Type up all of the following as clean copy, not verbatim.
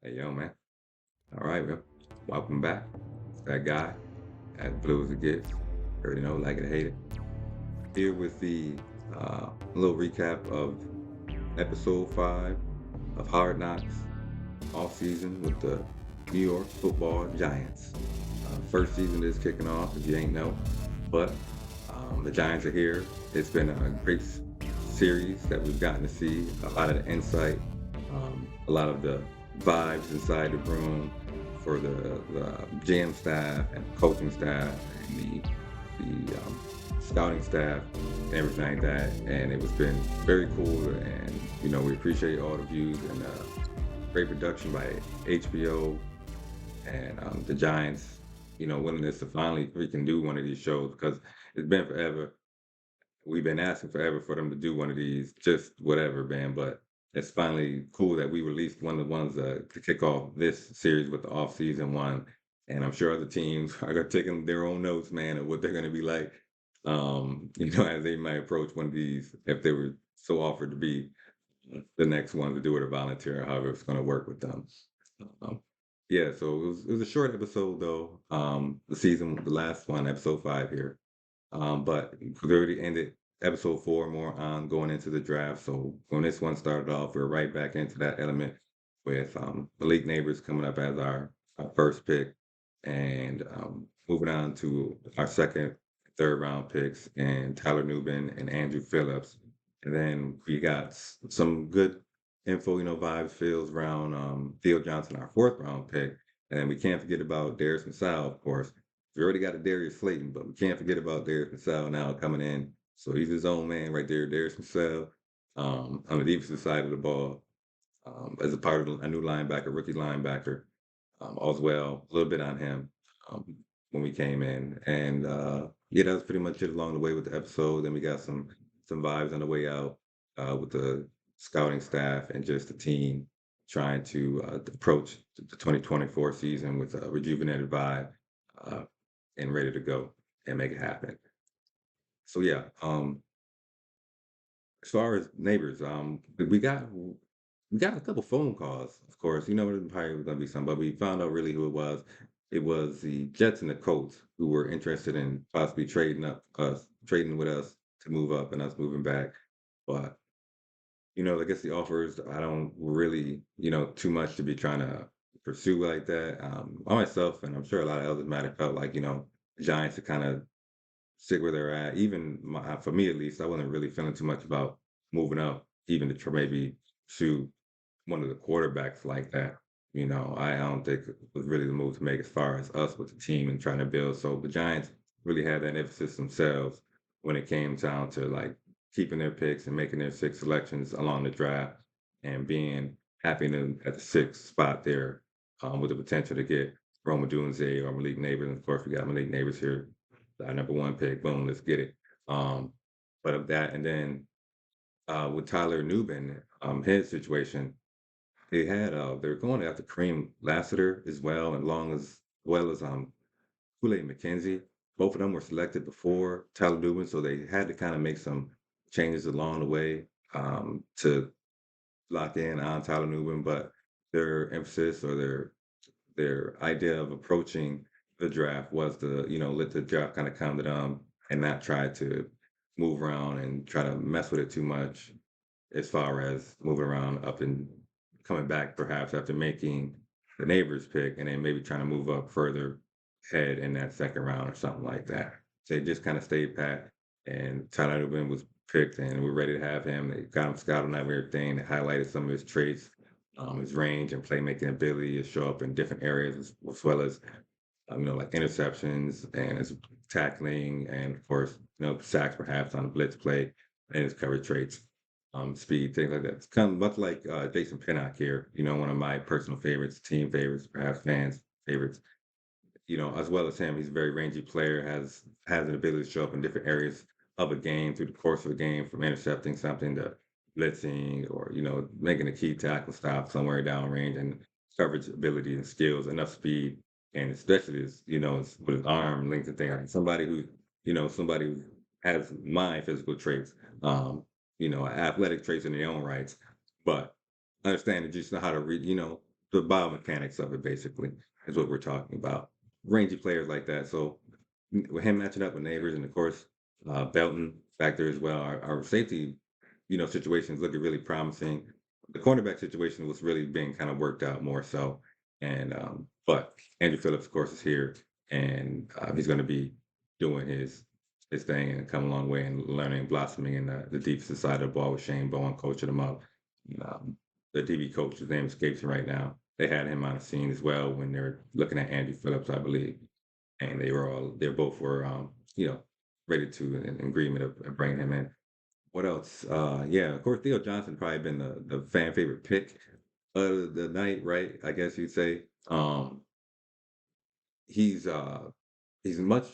Hey, yo, man. All right, well, welcome back. It's that guy, as blue as it gets. Already know, like it, hate it. Here with the little recap of episode 5 of Hard Knocks off season with the New York Football Giants. First season is kicking off, if you ain't know, but the Giants are here. It's been a great series that we've gotten to see a lot of the insight, a lot of the vibes inside the room for the GM staff and the coaching staff and the scouting staff and everything like that. And it was been very cool. And we appreciate all the views and great production by HBO and the Giants. Willingness to finally freaking do one of these shows because it's been forever. We've been asking forever for them to do one of these, just whatever, man. But it's finally cool that we released one of the ones to kick off this series with the off-season one. And I'm sure other teams are gonna taking their own notes, man, of what they're gonna be like. As they might approach one of these if they were so offered to be the next one to do it or volunteer, however it's gonna work with them. Um, yeah, so it was a short episode though. The last one, episode 5 here. But we already ended episode 4 more on going into the draft. So when this one started off, we're right back into that element with Malik Neighbors coming up as our first pick and moving on to our second, third round picks and Tyler Nubin and Andrew Phillips. And then we got some good info, vibes, feels around Theo Johnson, our fourth round pick. And we can't forget about Darius Missile, of course. We already got a Darius Slayton, but we can't forget about Darius Missile now coming in. So he's his own man right there, Darius Missile, on the defensive side of the ball, as a part of a new linebacker, rookie linebacker, as well. A little bit on him when we came in, and yeah, that was pretty much it along the way with the episode. Then we got some vibes on the way out with the scouting staff and just the team trying to approach the 2024 season with a rejuvenated vibe uh, and ready to go and make it happen. So yeah, as far as neighbors, we got a couple phone calls, of course. It probably was gonna be some, but we found out really who it was. It was the Jets and the Colts who were interested in possibly trading with us to move up and us moving back. But I guess the offers I don't really, too much to be trying to pursue like that. I myself, and I'm sure a lot of others might have felt like, the Giants are kind of stick where they're at. Even for me, at least, I wasn't really feeling too much about moving up, even to try maybe shoot one of the quarterbacks like that. I don't think it was really the move to make as far as us with the team and trying to build. So the Giants really had that emphasis themselves when it came down to like keeping their picks and making their 6 selections along the draft and being happy at the 6th spot there with the potential to get Roma Dunze or Malik Neighbors. And of course, we got Malik Neighbors here, our number 1 pick. Boom, let's get it. But of that, and then with Tyler Nubin, his situation, they're going after Kareem Lassiter as well, and well as Kool-Aid McKenzie. Both of them were selected before Tyler Nubin, so they had to kind of make some changes along the way to lock in on Tyler Nubin. But their emphasis or their idea of approaching the draft was to, let the draft kind of come to them and not try to move around and try to mess with it too much as far as moving around up and coming back perhaps after making the neighbor's pick and then maybe trying to move up further ahead in that second round or something like that. So they just kind of stayed pat and Tyler Nubin was picked and we're ready to have him. They got him scouted and everything. They highlighted some of his traits, his range and playmaking ability to show up in different areas as well as like interceptions and his tackling and of course, sacks perhaps on a blitz play and his coverage traits, speed, things like that. It's kind of much like Jason Pinnock here, one of my personal favorites, team favorites, perhaps fans favorites. As well as him, he's a very rangy player, has an ability to show up in different areas of a game through the course of a game, from intercepting something to blitzing or, making a key tackle stop somewhere downrange and coverage ability and skills, enough speed, and especially with his arm length and thing. Like somebody who has my physical traits, athletic traits in their own rights, but understand to just know how to read, the biomechanics of it basically is what we're talking about. Rangy players like that. So with him matching up with neighbors, and of course Belton back there as well, our safety, situations looking really promising. The cornerback situation was really being kind of worked out more so, and but Andrew Phillips, of course, is here, and he's going to be doing his thing and come a long way and learning, blossoming in the defensive side of the ball with Shane Bowen coaching him up. Um, the DB coach, his name escapes me right now. They had him on the scene as well when they're looking at Andrew Phillips, I believe, and they both were, ready to in agreement of bringing him in. What else? Yeah, of course, Theo Johnson probably been the fan favorite pick of the night, right? I guess you'd say. He's uh he's much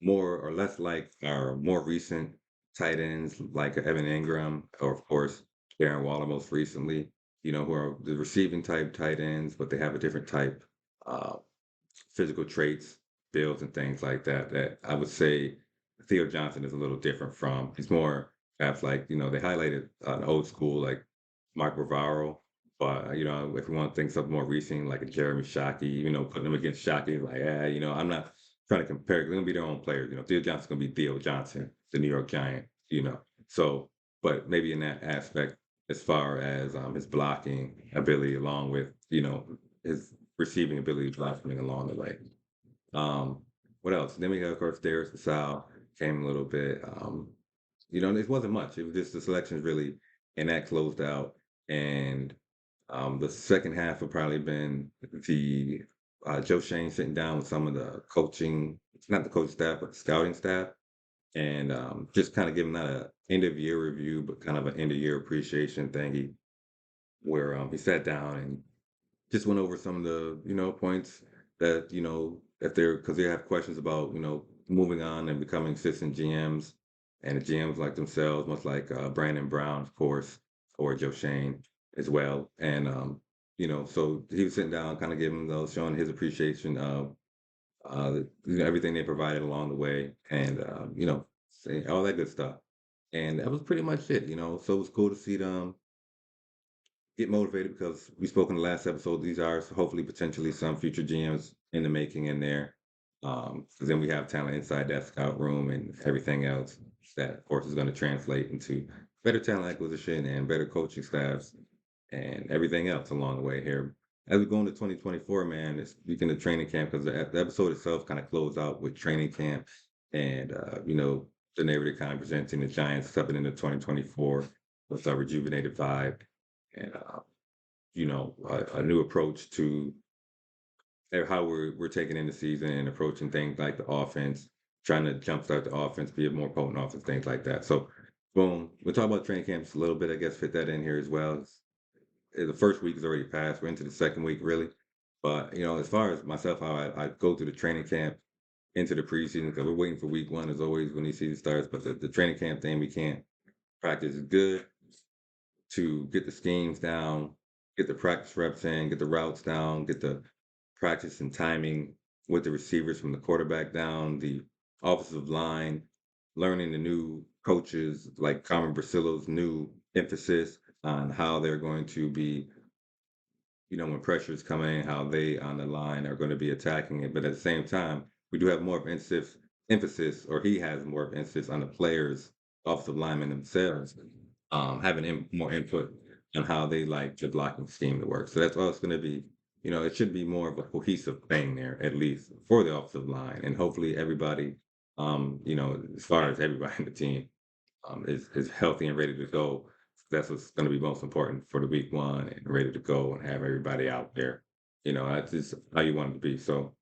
more or less like our more recent tight ends like Evan Ingram or of course Darren Waller most recently, who are the receiving type tight ends, but they have a different type uh physical traits, builds and things like that that I would say Theo Johnson is a little different from. He's more perhaps like, they highlighted an old school like Mark Bavaro, but if you want to think something more recent, like a Jeremy Shockey, putting him against Shockey, like, I'm not trying to compare. They're gonna be their own players. Theo Johnson's gonna be Theo Johnson, the New York Giant. So, but maybe in that aspect, as far as his blocking ability, along with his receiving ability, blossoming along the way. Um, what else? Then we got, of course, Darius Sal came a little bit. It wasn't much. It was just the selections really, and that closed out. And the second half have probably been the Joe Shane sitting down with some of the coaching, not the coach staff, but the scouting staff, and just kind of giving that a end of year review, but kind of an end of year appreciation thingy, where he sat down and just went over some of the, points that, if they're because they have questions about, moving on and becoming assistant GMs and the GMs like themselves, much like Brandon Brown, of course, or Joe Shane as well. And so he was sitting down, kind of giving those, showing his appreciation of everything they provided along the way, and saying all that good stuff. And that was pretty much it, So it was cool to see them get motivated because we spoke in the last episode. These are hopefully potentially some future GMs in the making in there. Because then we have talent inside that scout room and everything else that, of course, is going to translate into better talent acquisition and better coaching staffs and everything else along the way here. As we go into 2024, man, it's speaking of training camp because the episode itself kind of closed out with training camp and, the narrative kind of presenting the Giants stepping into 2024 with a rejuvenated vibe and a new approach to how we're taking in the season and approaching things like the offense, trying to jumpstart the offense, be a more potent offense, things like that. So, boom, we'll talk about training camps a little bit. I guess fit that in here as well. The first week is already passed. We're into the second week, really. But as far as myself, how I go through the training camp into the preseason because we're waiting for week one as always when the season starts. But the training camp thing we can't practice is good to get the schemes down, get the practice reps in, get the routes down, get the practice and timing with the receivers from the quarterback down, the offensive line, learning the new coaches like Carmen Brasillo's new emphasis on how they're going to be, when pressures come in, how they on the line are going to be attacking it. But at the same time, we do have more of emphasis, or he has more of emphasis on the players, offensive linemen themselves, having more input on how they like the blocking scheme to work. So that's all it's going to be. It should be more of a cohesive thing there, at least for the offensive line, and hopefully everybody, as far as everybody in the team, is healthy and ready to go. That's what's going to be most important for the week one and ready to go and have everybody out there. That's just how you want it to be. So,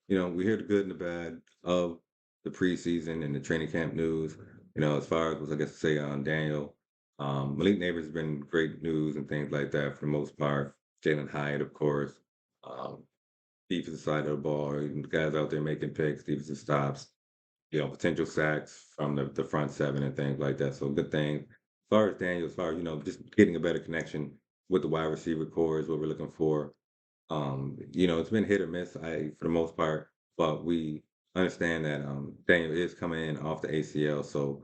we hear the good and the bad of the preseason and the training camp news. As far as I guess to say on Daniel, Malik Neighbors has been great news and things like that for the most part. Jalen Hyatt, of course, um, defensive side of the ball, the guys out there making picks, defensive stops, potential sacks from the front seven and things like that. So good thing. As far as Daniel, as far as, just getting a better connection with the wide receiver core is what we're looking for. It's been hit or miss for the most part, but we understand that Daniel is coming in off the ACL. So,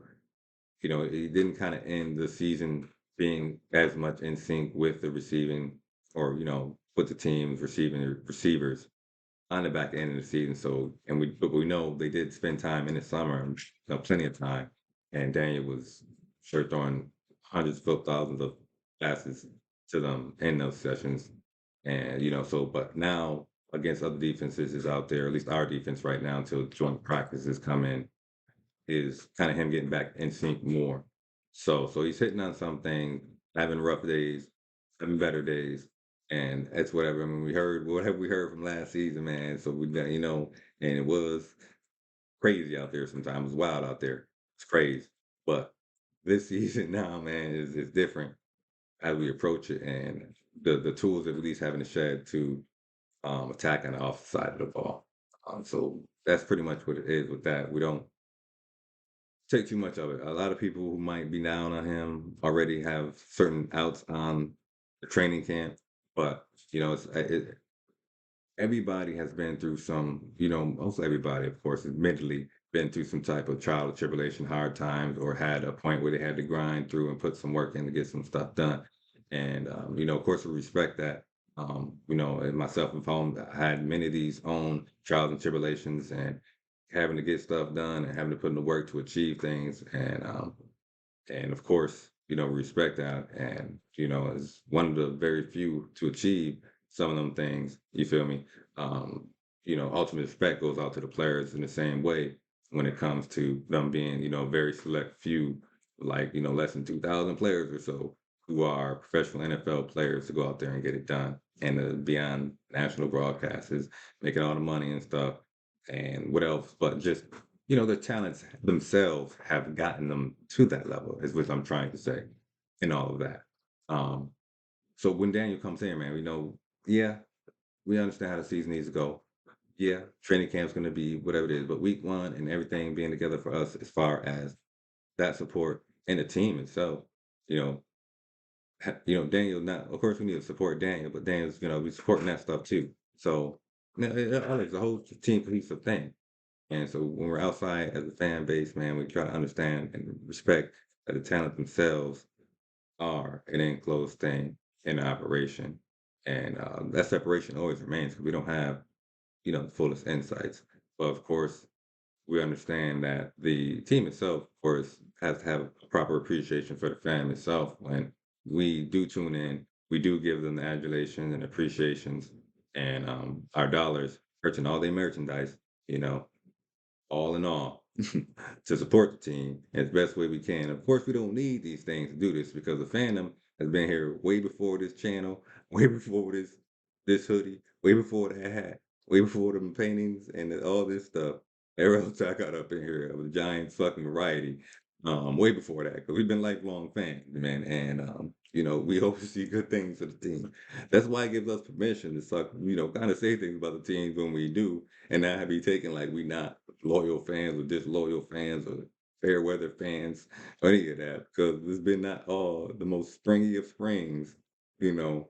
he didn't kind of end the season being as much in sync with the receiving or, with the team's receivers on the back end of the season. So, but we know they did spend time in the summer, plenty of time, and Daniel was sure throwing hundreds, of thousands of passes to them in those sessions, and so but now against other defenses is out there, at least our defense right now until joint practices come in, is kind of him getting back in sync more. So he's hitting on something, having rough days, having better days, and that's whatever. I mean, whatever we heard from last season, man. So we got, and it was crazy out there sometimes. It was wild out there. It's crazy. But this season now, man, is different as we approach it, and the tools that at least having the shed to attack on the offensive side of the ball. So that's pretty much what it is with that. We don't take too much of it. A lot of people who might be down on him already have certain outs on the training camp, but everybody has been through some, most everybody, of course, admittedly been through some type of trial or tribulation, hard times, or had a point where they had to grind through and put some work in to get some stuff done. And of course, we respect that. And myself and home, I had many of these own trials and tribulations, and having to get stuff done and having to put in the work to achieve things. And of course, respect that. And, as one of the very few to achieve some of them things, you feel me? Ultimate respect goes out to the players in the same way when it comes to them being, very select few, like, less than 2,000 players or so who are professional NFL players to go out there and get it done and to be on national broadcasts, making all the money and stuff. And what else? But just, their talents themselves have gotten them to that level, is what I'm trying to say, and all of that. Um, so when Daniel comes in, man, we know, yeah, we understand how the season needs to go. Yeah, training camp's going to be whatever it is, but week one and everything being together for us as far as that support and the team itself, you know, Daniel. Not, of course, we need to support Daniel, but Daniel's, we supporting that stuff too. So, it's a whole team cohesive thing. And so when we're outside as a fan base, man, we try to understand and respect that the talent themselves are an enclosed thing in the operation. And that separation always remains because we don't have, the fullest insights. But of course, we understand that the team itself, of course, has to have a proper appreciation for the fan itself. When we do tune in, we do give them the adulation and appreciations, and our dollars purchasing all their merchandise, you know, all in all, to support the team in the best way we can. Of course, we don't need these things to do this because the fandom has been here way before this channel, way before this hoodie, way before that hat, way before them paintings and all this stuff. Everything else I got up in here of the Giants fucking variety, way before that, because we've been lifelong fans, man, and we hope to see good things for the team. That's why it gives us permission to suck, kind of say things about the teams when we do, and not be taken like we not loyal fans or disloyal fans or fair weather fans or any of that, because it's been not all the most springy of springs, around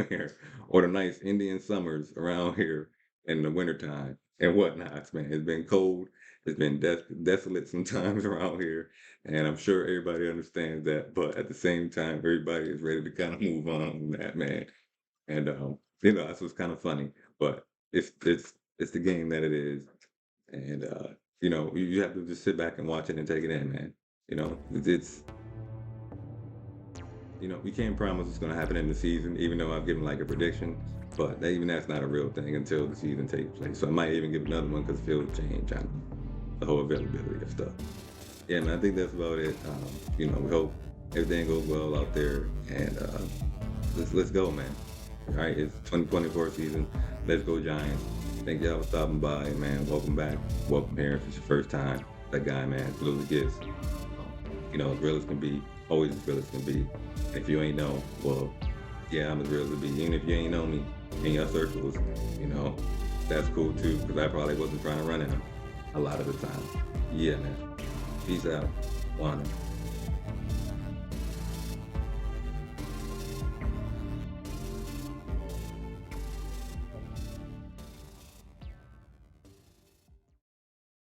here, or the nice Indian summers around here in the wintertime and whatnot, man. It's been cold. It's been desolate sometimes around here, and I'm sure everybody understands that. But at the same time, everybody is ready to kind of move on from that, man. And that's what's kind of funny. But it's the game that it is, and you have to just sit back and watch it and take it in, man. It's we can't promise what's going to happen in the season, even though I've given like a prediction. But even that's not a real thing until the season takes place. So I might even give another one because field change on the whole availability of stuff. Yeah, man, I think that's about it. We hope everything goes well out there, and let's go, man. All right, it's 2024 season. Let's go Giants. Thank y'all for stopping by, man. Welcome back. Welcome here if it's your first time. That guy, man, little gifts. As real as can be. Always as real as can be. If you ain't know, well, yeah, I'm as real as it be. Even if you ain't know me in your circles, that's cool too, because I probably wasn't trying to run in them a lot of the time. Yeah, man. Peace out. One.